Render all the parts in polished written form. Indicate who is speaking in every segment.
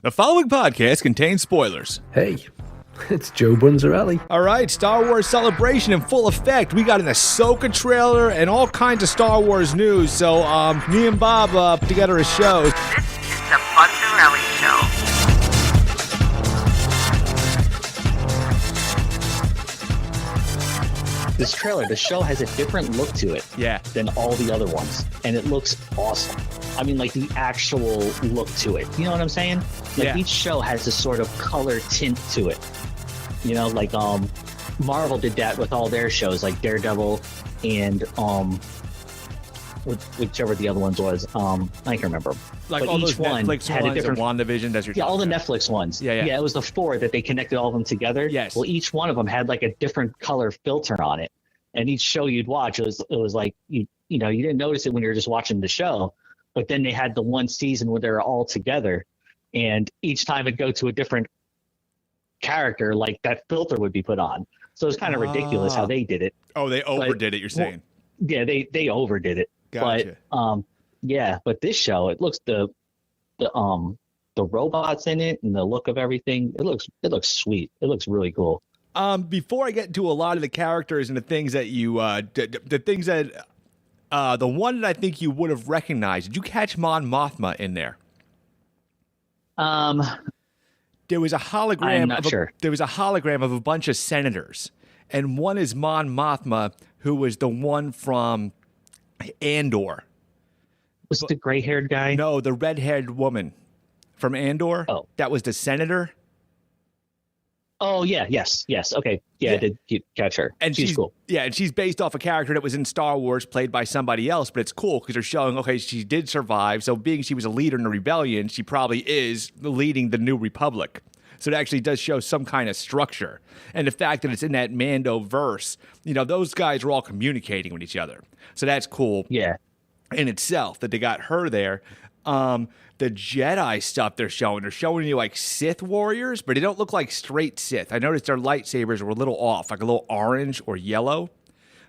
Speaker 1: The following podcast contains spoilers.
Speaker 2: Hey, it's Joe Bunzerelly.
Speaker 1: All right, Star Wars Celebration in full effect. We got an Ashoka trailer and all kinds of Star Wars news. So me and Bob put together a show.
Speaker 3: This is the Bunzerelly Show.
Speaker 4: This trailer, the show has a different look to it than all the other ones. And it looks awesome. I mean, like the actual look to it. You know what I'm saying? Like each show has a sort of color tint to it. You know, like Marvel did that with all their shows, like Daredevil and whichever the other ones was. I can't remember.
Speaker 1: Like
Speaker 4: but
Speaker 1: all
Speaker 4: each
Speaker 1: those
Speaker 4: one
Speaker 1: Netflix
Speaker 4: had
Speaker 1: ones
Speaker 4: a different
Speaker 1: and WandaVision. That's your
Speaker 4: all the Netflix ones.
Speaker 1: Yeah.
Speaker 4: It was the four that they connected all of them together.
Speaker 1: Yes.
Speaker 4: Well, each one of them had like a different color filter on it, and each show you'd watch it was like you know you didn't notice it when you were just watching the show, but then they had the one season where they were all together, and each time it'd go to a different character, like that filter would be put on. So it's kind of ridiculous how they did it.
Speaker 1: Oh, they overdid it. You're saying?
Speaker 4: Yeah, they overdid it.
Speaker 1: Gotcha.
Speaker 4: But but this show, it looks the robots in it and the look of everything. It looks sweet. It looks really cool.
Speaker 1: Before I get to a lot of the characters and the things that you, the things that, the one that I think you would have recognized, did you catch Mon Mothma in there? There was a hologram.
Speaker 4: I'm not sure.
Speaker 1: There was a hologram of a bunch of senators, and one is Mon Mothma, who was the one from Andor.
Speaker 4: Was the gray-haired guy?
Speaker 1: No, the red-haired woman from Andor.
Speaker 4: Oh,
Speaker 1: that was the senator.
Speaker 4: Oh yeah, yes, okay, yeah. I did catch her,
Speaker 1: and
Speaker 4: she's cool.
Speaker 1: Yeah, and she's based off a character that was in Star Wars, played by somebody else. But it's cool because they're showing, okay, she did survive. So being she was a leader in the rebellion, she probably is leading the New Republic. So it actually does show some kind of structure. And the fact that it's in that Mando verse, you know, those guys are all communicating with each other. So that's cool.
Speaker 4: Yeah.
Speaker 1: In itself, that they got her there. The Jedi stuff they're showing you like Sith warriors, but they don't look like straight Sith. I noticed their lightsabers were a little off, like a little orange or yellow.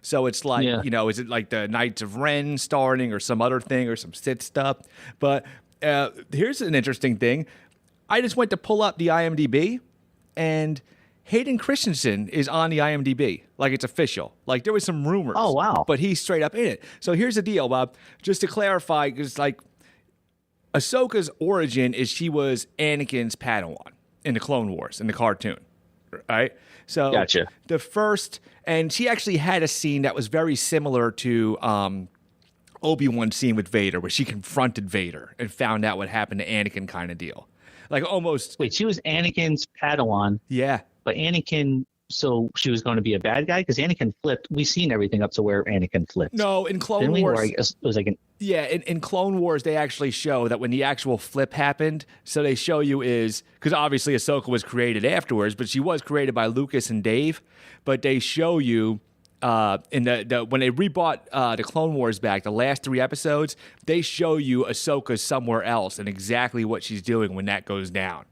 Speaker 1: So it's like, you know, is it like the Knights of Ren starting or some other thing or some Sith stuff? But here's an interesting thing. I just went to pull up the IMDb, and Hayden Christensen is on the IMDb. Like, it's official. Like, there was some rumors.
Speaker 4: Oh, wow.
Speaker 1: But he's straight up in it. So here's the deal, Bob. Just to clarify, because, like, Ahsoka's origin is she was Anakin's Padawan in the Clone Wars, in the cartoon, right? So
Speaker 4: gotcha.
Speaker 1: The first, and she actually had a scene that was very similar to Obi-Wan's scene with Vader, where she confronted Vader and found out what happened to Anakin kind of deal. Like almost.
Speaker 4: Wait, she was Anakin's Padawan.
Speaker 1: Yeah.
Speaker 4: But Anakin, so she was going to be a bad guy? Because Anakin flipped. We've seen everything up to where Anakin flipped.
Speaker 1: No, in Clone Wars.
Speaker 4: Or I guess it was like
Speaker 1: in Clone Wars, they actually show that when the actual flip happened, so they show you is, because obviously Ahsoka was created afterwards, but she was created by Lucas and Dave, but they show you in the when they rebought the Clone Wars back, the last 3 episodes, they show you Ahsoka somewhere else and exactly what she's doing when that goes down.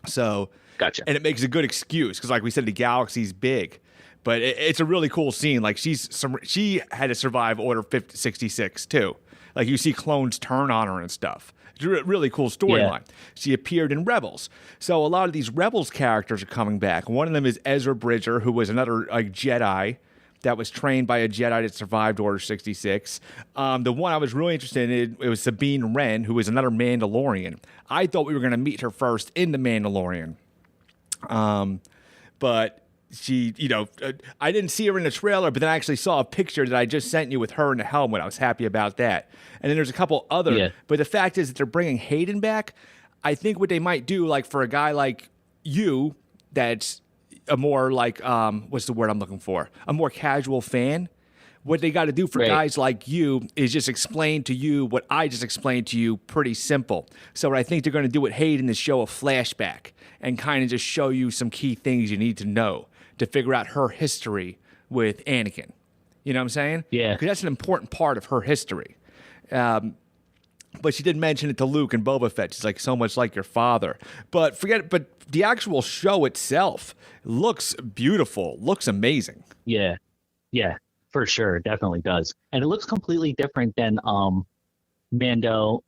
Speaker 1: So,
Speaker 4: gotcha.
Speaker 1: And it makes a good excuse because, like we said, the galaxy's big, but it's a really cool scene. Like she had to survive Order 66 too. Like you see clones turn on her and stuff. It's a really cool storyline. Yeah. She appeared in Rebels. So a lot of these Rebels characters are coming back. One of them is Ezra Bridger, who was another Jedi that was trained by a Jedi that survived Order 66. The one I was really interested in, it was Sabine Wren, who was another Mandalorian. I thought we were going to meet her first in The Mandalorian. But she, you know, I didn't see her in the trailer, but then I actually saw a picture that I just sent you with her in the helmet. I was happy about that. And then there's a couple other. Yeah. But the fact is that they're bringing Hayden back. I think what they might do, like for a guy like you, that's a more like, what's the word I'm looking for? A more casual fan. What they got to do for guys like you is just explain to you what I just explained to you pretty simple. So what I think they're going to do with Hayden is show a flashback and kind of just show you some key things you need to know to figure out her history with Anakin. You know what I'm saying?
Speaker 4: Yeah.
Speaker 1: Because that's an important part of her history. But she did mention it to Luke and Boba Fett. She's like, so much like your father. But forget it. But the actual show itself looks beautiful, looks amazing.
Speaker 4: Yeah. Yeah, for sure. It definitely does. And it looks completely different than Mando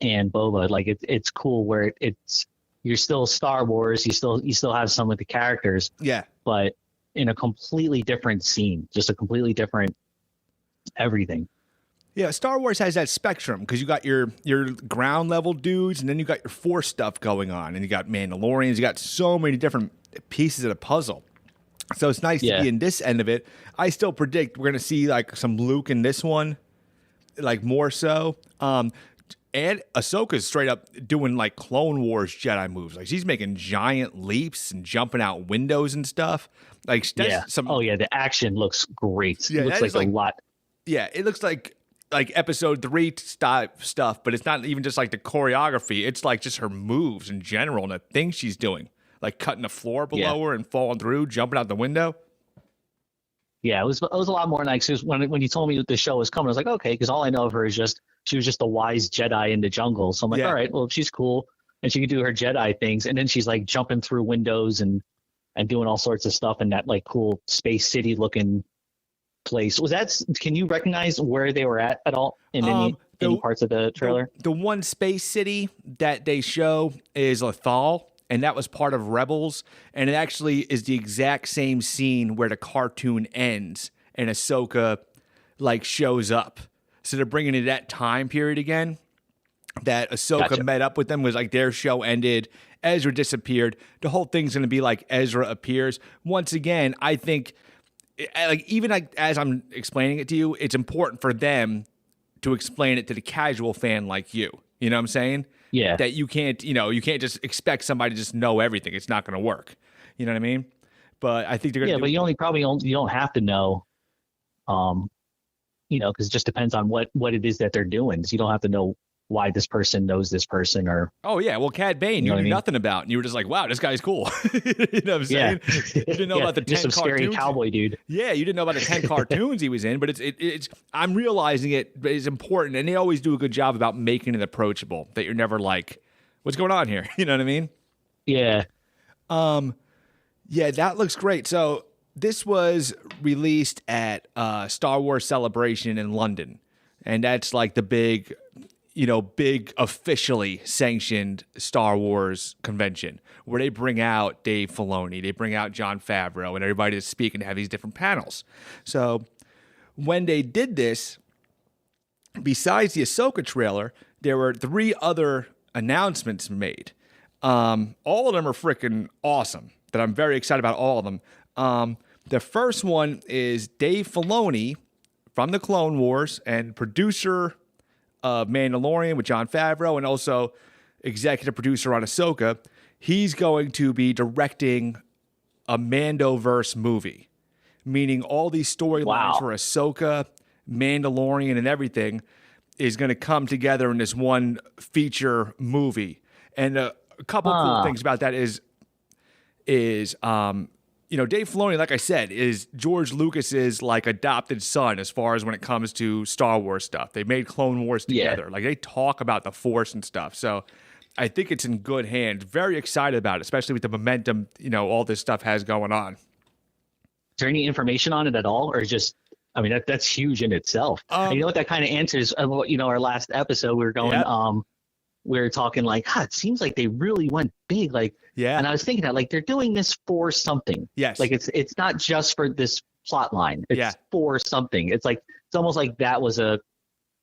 Speaker 4: and Boba. Like it's cool where it's you're still Star Wars. You still have some of the characters,
Speaker 1: Yeah.
Speaker 4: but in a completely different scene, just a completely different everything.
Speaker 1: Yeah, Star Wars has that spectrum because you got your ground level dudes, and then you got your Force stuff going on, and you got Mandalorians. You got so many different pieces of the puzzle. So it's nice to be in this end of it. I still predict we're gonna see like some Luke in this one, like more so. And Ahsoka's straight up doing like Clone Wars Jedi moves. Like she's making giant leaps and jumping out windows and stuff. Like that's some.
Speaker 4: Oh yeah, the action looks great.
Speaker 1: Yeah,
Speaker 4: it looks like a lot.
Speaker 1: Yeah, it looks like episode 3 stuff, but it's not even just like the choreography. It's like just her moves in general and the things she's doing, like cutting the floor below her and falling through, jumping out the window.
Speaker 4: Yeah, it was a lot more nice. When you told me that the show was coming, I was like, okay, because all I know of her is she was just a wise Jedi in the jungle. So I'm like, all right, well, she's cool and she can do her Jedi things, and then she's like jumping through windows and doing all sorts of stuff in that like cool space city looking place. Can you recognize where they were at all in any parts of the trailer?
Speaker 1: The one space city that they show is Lothal, and that was part of Rebels, and it actually is the exact same scene where the cartoon ends and Ahsoka like shows up. So they're bringing in that time period again that Ahsoka met up with them. Was like their show ended, Ezra disappeared. The whole thing's going to be like Ezra appears once again. I think like even like as I'm explaining it to you, it's important for them to explain it to the casual fan like you. You know what I'm saying?
Speaker 4: Yeah.
Speaker 1: That you can't just expect somebody to just know everything. It's not going to work. You know what I mean? But I think they're going to.
Speaker 4: Yeah, but you don't have to know, because it just depends on what it is that they're doing. So you don't have to know why this person knows this person or.
Speaker 1: Oh yeah, well, Cad Bane, you knew nothing about, and you were just like, "Wow, this guy's cool." You know what I'm saying?
Speaker 4: Yeah.
Speaker 1: You didn't know about the 10
Speaker 4: just some
Speaker 1: cartoons.
Speaker 4: scary cowboy dude.
Speaker 1: Yeah, you didn't know about the 10 cartoons he was in, but it's. I'm realizing it is important, and they always do a good job about making it approachable. That you're never like, "What's going on here?" You know what I mean?
Speaker 4: Yeah.
Speaker 1: Yeah, that looks great. So this was released at Star Wars Celebration in London, and that's like the big officially sanctioned Star Wars convention where they bring out Dave Filoni, they bring out Jon Favreau, and everybody to speak and have these different panels. So when they did this, besides the Ahsoka trailer, there were 3 other announcements made. All of them are freaking awesome, that I'm very excited about all of them. The first one is Dave Filoni from the Clone Wars and producer of Mandalorian with Jon Favreau, and also executive producer on Ahsoka. He's going to be directing a Mandoverse movie, meaning all these storylines for Ahsoka, Mandalorian, and everything is going to come together in this one feature movie. And a couple cool things about that is Dave Filoni, like I said, is George Lucas's like adopted son as far as when it comes to Star Wars stuff. They made Clone Wars together. Like they talk about the Force and stuff. So I think it's in good hands. Very excited about it, especially with the momentum, all this stuff has going on.
Speaker 4: Is there any information on it at all, or just? I mean, that's huge in itself. And you know what that kind of answers? Our last episode, we were going. We were talking like, it seems like they really went big. Like, and I was thinking that like they're doing this for something.
Speaker 1: Yes.
Speaker 4: Like it's not just for this plot line. It's for something. It's almost like that was a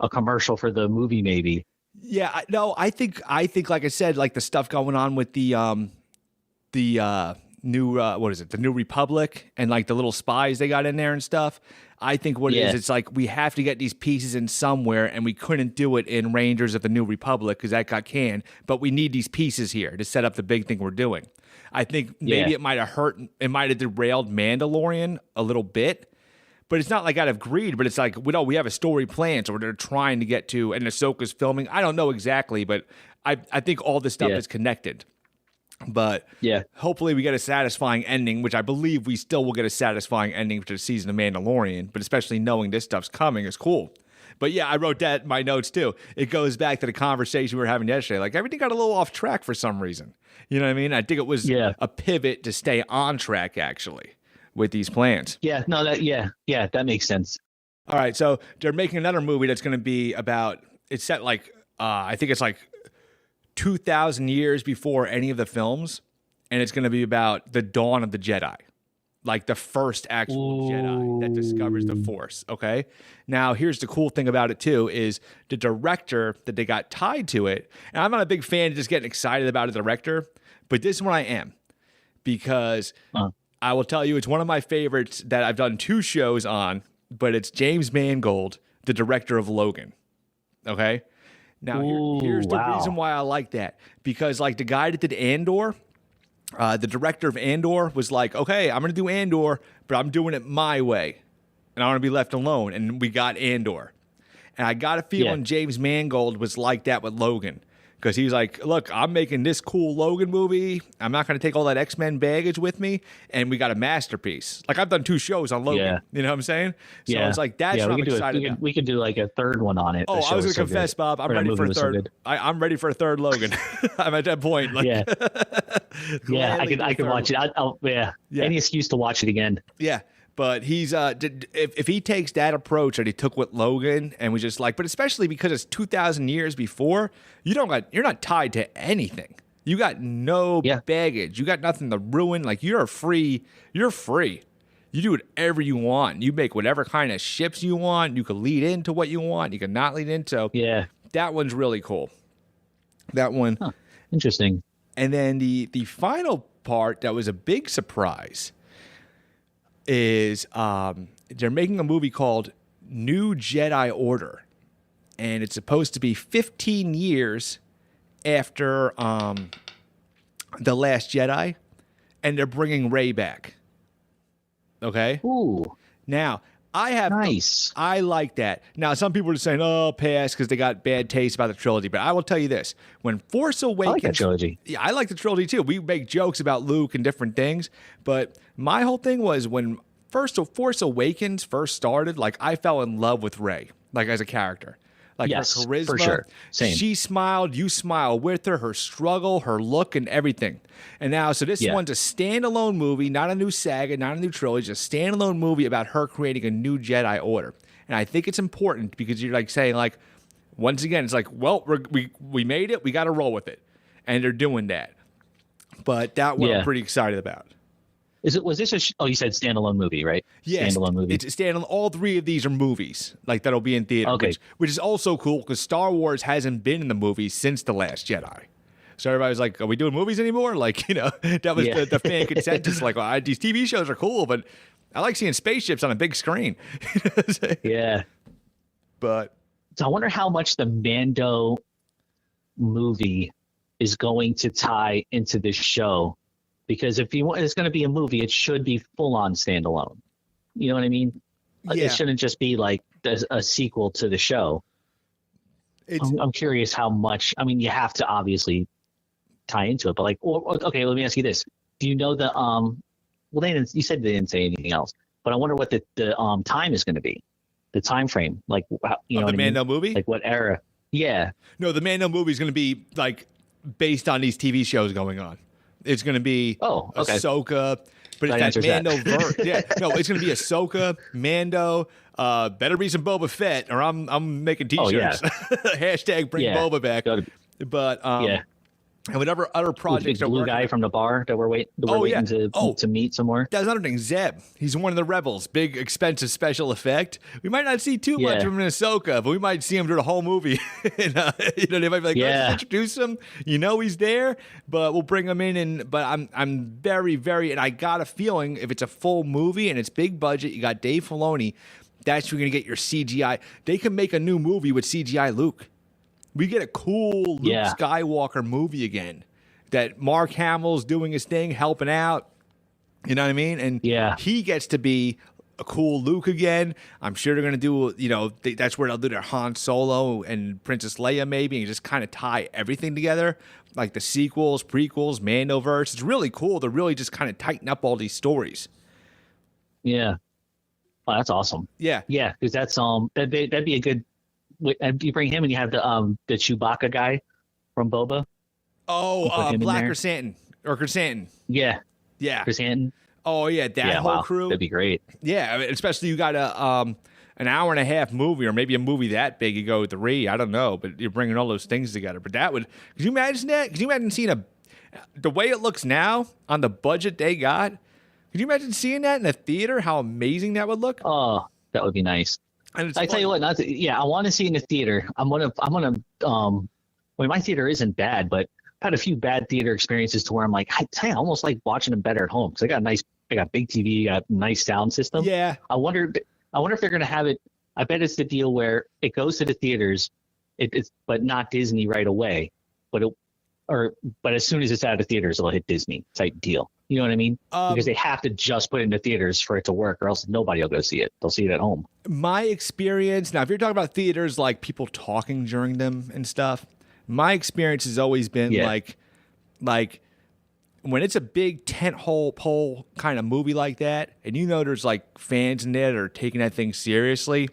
Speaker 4: commercial for the movie, maybe.
Speaker 1: Yeah. No, I think like I said, like the stuff going on with the new the New Republic and like the little spies they got in there and stuff. I think what it is, it's like we have to get these pieces in somewhere, and we couldn't do it in Rangers of the New Republic because that got canned, but we need these pieces here to set up the big thing we're doing. I think maybe it might have derailed Mandalorian a little bit, but it's not like out of greed, but it's like, we have a story planned, so they're trying to get to, and Ahsoka's filming. I don't know exactly, but I think all this stuff is connected. But hopefully we get a satisfying ending, which I believe we still will get a satisfying ending for the season of Mandalorian, but especially knowing this stuff's coming is cool. But yeah, I wrote that in my notes too. It goes back to the conversation we were having yesterday. Like everything got a little off track for some reason. You know what I mean? I think it was a pivot to stay on track actually with these plans.
Speaker 4: Yeah, no, that makes sense.
Speaker 1: All right, so they're making another movie that's going to be about, it's set like, I think it's like 2,000 years before any of the films, and it's going to be about the dawn of the Jedi, like the first actual Jedi that discovers the Force. Okay. Now, here's the cool thing about it too: is the director that they got tied to it. And I'm not a big fan of just getting excited about a director, but this one I am, because I will tell you, it's one of my favorites that I've done 2 shows on. But it's James Mangold, the director of Logan. Okay. Now, here's the reason why I like that. Because, like, the guy that did Andor, the director of Andor was like, okay, I'm going to do Andor, but I'm doing it my way. And I want to be left alone. And we got Andor. And I got a feeling James Mangold was like that with Logan. Because he was like, look, I'm making this cool Logan movie. I'm not going to take all that X-Men baggage with me. And we got a masterpiece. Like, I've done 2 shows on Logan. You know what I'm saying? So it's like, that's what I'm excited about.
Speaker 4: We could do like a third one on it.
Speaker 1: Oh, I was going to confess, Bob. I'm ready for a third. I'm ready for a third Logan. I'm at that point. Like,
Speaker 4: I could watch it. Any excuse to watch it again. Yeah.
Speaker 1: But he's if he takes that approach that he took with Logan, and we just like, but especially because it's 2,000 years before, you're not tied to anything. You got no baggage. You got nothing to ruin. Like, you're free. You're free. You do whatever you want. You make whatever kind of ships you want. You can lead into what you want. You can not lead into. Yeah, that one's really cool. That one,
Speaker 4: interesting.
Speaker 1: And then the final part that was a big surprise is they're making a movie called New Jedi Order, and it's supposed to be 15 years after The Last Jedi, and they're bringing Rey back. Okay?
Speaker 4: Ooh.
Speaker 1: Now, I like that. Now, some people are saying, oh, pass, because they got bad taste about the trilogy. But I will tell you this. When Force Awakens... I
Speaker 4: like that trilogy.
Speaker 1: Yeah, I like the trilogy, too. We make jokes about Luke and different things. But my whole thing was when Force Awakens first started, like, I fell in love with Rey, like, as a character. Like, her charisma.
Speaker 4: For sure. Same.
Speaker 1: She smiled, you smile with her struggle, her look, and everything. And now, so this one's a standalone movie, not a new saga, not a new trilogy, just a standalone movie about her creating a new Jedi Order. And I think it's important because you're like saying, like, once again, it's like, well, we made it, we got to roll with it. And they're doing that. But that one I'm pretty excited about.
Speaker 4: Was this you said standalone movie, right?
Speaker 1: Yes,
Speaker 4: standalone movie.
Speaker 1: It's standalone. All 3 of these are movies, like, that'll be in theater, which is also cool because Star Wars hasn't been in the movies since The Last Jedi. So everybody's like, are we doing movies anymore? Like, you know, that was the fan consensus. Like, well, these TV shows are cool, but I like seeing spaceships on a big screen.
Speaker 4: Yeah.
Speaker 1: But
Speaker 4: so I wonder how much the Mando movie is going to tie into this show. Because if it's going to be a movie, it should be full-on standalone. You know what I mean? Yeah. It shouldn't just be like a sequel to the show. I'm curious how much. I mean, you have to obviously tie into it, but like, okay, let me ask you this: do you know the well, they didn't. You said they didn't say anything else, but I wonder what the time is going to be, the time frame, like you know,
Speaker 1: the Mando movie,
Speaker 4: like what era? Yeah.
Speaker 1: No, the Mando movie is going to be like based on these TV shows going on. It's going to be Ahsoka, but it's that Mando verse. Yeah, no, it's going to be Ahsoka, Mando. Better be some Boba Fett, or I'm making T-shirts. Hashtag bring Boba back. But and whatever other projects.
Speaker 4: Big blue guy from the bar that we're waiting to meet some more.
Speaker 1: That's another thing. Zeb. He's one of the rebels. Big expensive special effect. We might not see too much of him in Ahsoka, but we might see him through the whole movie. And, you know, they might be like, let's introduce him. You know, he's there, but we'll bring him in. And but I'm very, very, and I got a feeling if it's a full movie and it's big budget, you got Dave Filoni. That's where you're gonna get your CGI. They can make a new movie with CGI Luke. We get a cool Luke Skywalker movie again. That Mark Hamill's doing his thing, helping out. You know what I mean? And he gets to be a cool Luke again. I'm sure they're going to do, you know, that's where they'll do their Han Solo and Princess Leia maybe, and just kind of tie everything together. Like the sequels, prequels, Mandoverse. It's really cool to really just kind of tighten up all these stories.
Speaker 4: Yeah. Oh, that's awesome.
Speaker 1: Yeah.
Speaker 4: Yeah, because that's that'd be a good. You bring him and you have the Chewbacca guy from Boba.
Speaker 1: Oh, Black Chrysanthemum or Chrysanthemum.
Speaker 4: Yeah.
Speaker 1: Yeah.
Speaker 4: Chrysanthemum.
Speaker 1: Oh yeah, that whole crew.
Speaker 4: That'd be great.
Speaker 1: Yeah, I mean, especially you got and an hour and a half movie, or maybe a movie that big, you go 3. I don't know, but you're bringing all those things together. But that would, could you imagine that? Could you imagine seeing the way it looks now on the budget they got? Could you imagine seeing that in a theater? How amazing that would look.
Speaker 4: Oh, that would be nice.
Speaker 1: And
Speaker 4: I tell you what, I want to see in the theater. I'm gonna. My theater isn't bad, but I've had a few bad theater experiences to where I'm like, I almost like watching them better at home because I got big TV, got nice sound system.
Speaker 1: Yeah.
Speaker 4: I wonder if they're gonna have it. I bet it's the deal where it goes to the theaters, but not Disney right away, but as soon as it's out of theaters, it'll hit Disney type deal. You know what I mean? Because they have to just put it in the theaters for it to work, or else nobody will go see it. They'll see it at home.
Speaker 1: My experience, now, if you're talking about theaters, like people talking during them and stuff, my experience has always been like when it's a big pole kind of movie like that, and there's like fans in there that are taking that thing seriously.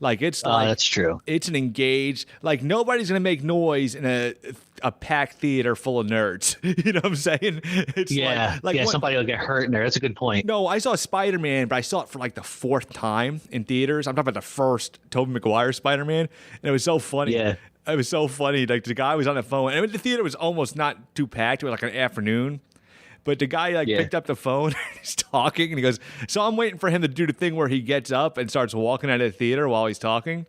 Speaker 1: Like it's like
Speaker 4: that's true.
Speaker 1: It's an engaged, like nobody's gonna make noise in a packed theater full of nerds. You know what I'm saying? It's
Speaker 4: somebody will get hurt in there. That's a good point.
Speaker 1: No, I saw Spider-Man, but I saw it for like the 4th time in theaters. I'm talking about the first Tobey Maguire Spider-Man, and it was so funny. Yeah. It was so funny. Like the guy was on the phone, and the theater was almost not too packed. It was like an afternoon. But the guy picked up the phone, and he's talking, and he goes, so I'm waiting for him to do the thing where he gets up and starts walking out of the theater while he's talking.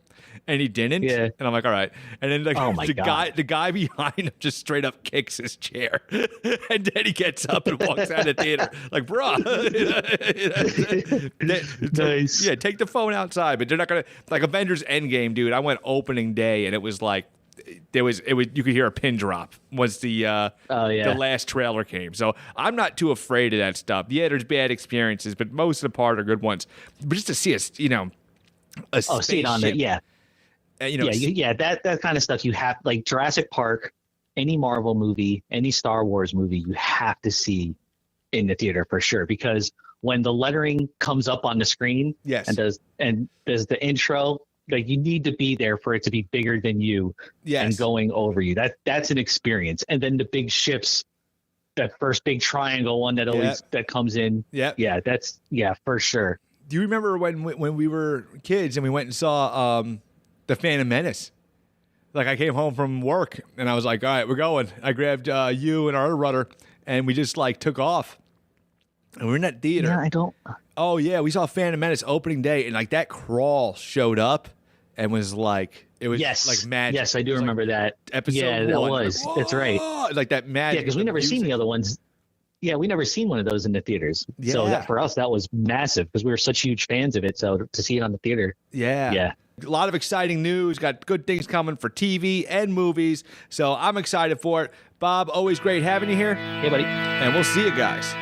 Speaker 1: And he didn't. Yeah. And I'm like, all right. And then the guy behind him just straight up kicks his chair. And then he gets up and walks out of the theater. Like, bro.
Speaker 4: Nice.
Speaker 1: Yeah, take the phone outside. But they're not going to, like Avengers Endgame, dude. I went opening day, and it was like, you could hear a pin drop once the last trailer came. So I'm not too afraid of that stuff. Yeah, there's bad experiences, but most of the part are good ones. But just to see us, a spaceship,
Speaker 4: see it on it, that kind of stuff you have, like Jurassic Park, any Marvel movie, any Star Wars movie, you have to see in the theater for sure, because when the lettering comes up on the screen, and does the intro. Like you need to be there for it to be bigger than you and going over you. That's an experience. And then the big ships, that first big triangle one that always that comes in. Yeah, that's for sure.
Speaker 1: Do you remember when we were kids and we went and saw The Phantom Menace? Like I came home from work and I was like, all right, we're going. I grabbed you and our other brother and we just like took off. And we're in that theater.
Speaker 4: Yeah, I don't.
Speaker 1: Oh yeah, we saw Phantom Menace opening day and like that crawl showed up. And was like, it was like magic.
Speaker 4: Yes, I do remember that.
Speaker 1: Episode 1.
Speaker 4: That was.
Speaker 1: Like,
Speaker 4: that's right.
Speaker 1: Like that magic.
Speaker 4: Yeah, because we never seen the other ones. Yeah, we never seen one of those in the theaters. Yeah. So for us, that was massive because we were such huge fans of it. So to see it on the theater.
Speaker 1: Yeah.
Speaker 4: Yeah.
Speaker 1: A lot of exciting news. Got good things coming for TV and movies. So I'm excited for it. Bob, always great having you here.
Speaker 4: Hey, buddy.
Speaker 1: And we'll see you guys.